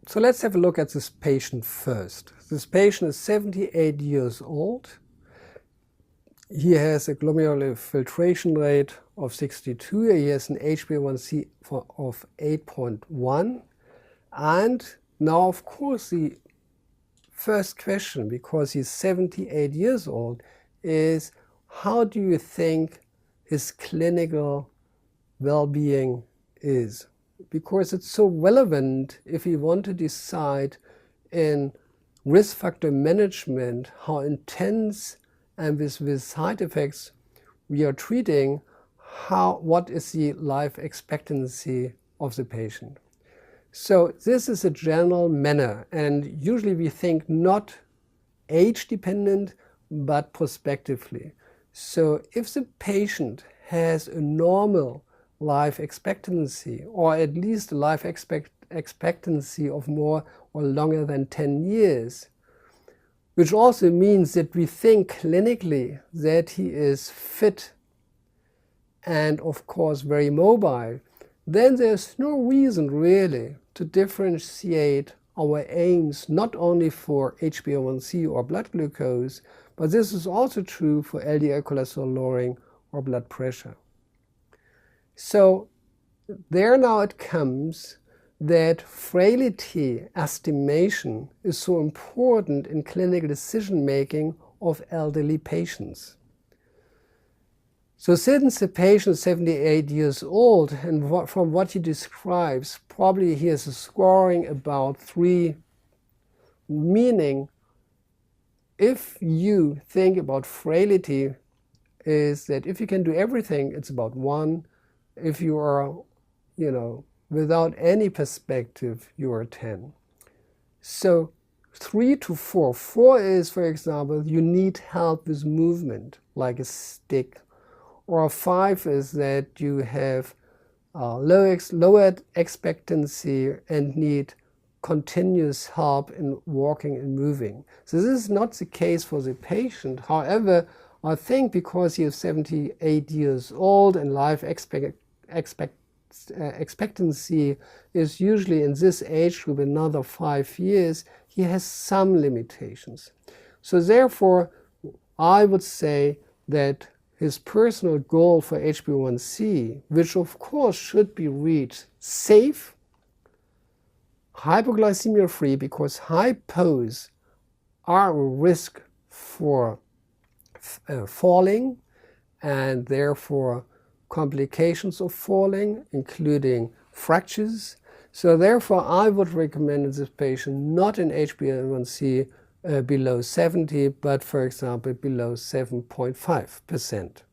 So let's have a look at this patient first. This patient is 78 years old. He has a glomerular filtration rate of 62. He has an HbA1c of 8.1. And now, of course, the first question, because he's 78 years old, is how do you think his clinical well-being is? Because it's so relevant if we want to decide in risk factor management how intense and with side effects we are treating, what is the life expectancy of the patient. So this is a general manner, and usually we think not age dependent but prospectively. So if the patient has a normal life expectancy, or at least a life expectancy of more or longer than 10 years, which also means that we think clinically that he is fit and of course very mobile, then there's no reason really to differentiate our aims not only for HbA1c or blood glucose, but this is also true for LDL cholesterol lowering or blood pressure. So there now it comes that frailty estimation is so important in clinical decision making of elderly patients. So since the patient is 78 years old, and from what he describes, probably he has a scoring about 3, meaning if you think about frailty is that if you can do everything, it's about 1. If you are, without any perspective, you are 10. So 3 to 4. 4 is, for example, you need help with movement, like a stick. Or 5 is that you have lowered expectancy and need continuous help in walking and moving. So this is not the case for the patient. However, I think because he is 78 years old and life expectancy is usually in this age group another 5 years, he has some limitations. So therefore, I would say that his personal goal for HbA1c, which of course should be reached safe, hypoglycemia free, because hypos are a risk for falling and therefore complications of falling, including fractures. So therefore I would recommend this patient not in HbA1c below 70, but for example below 7.5%.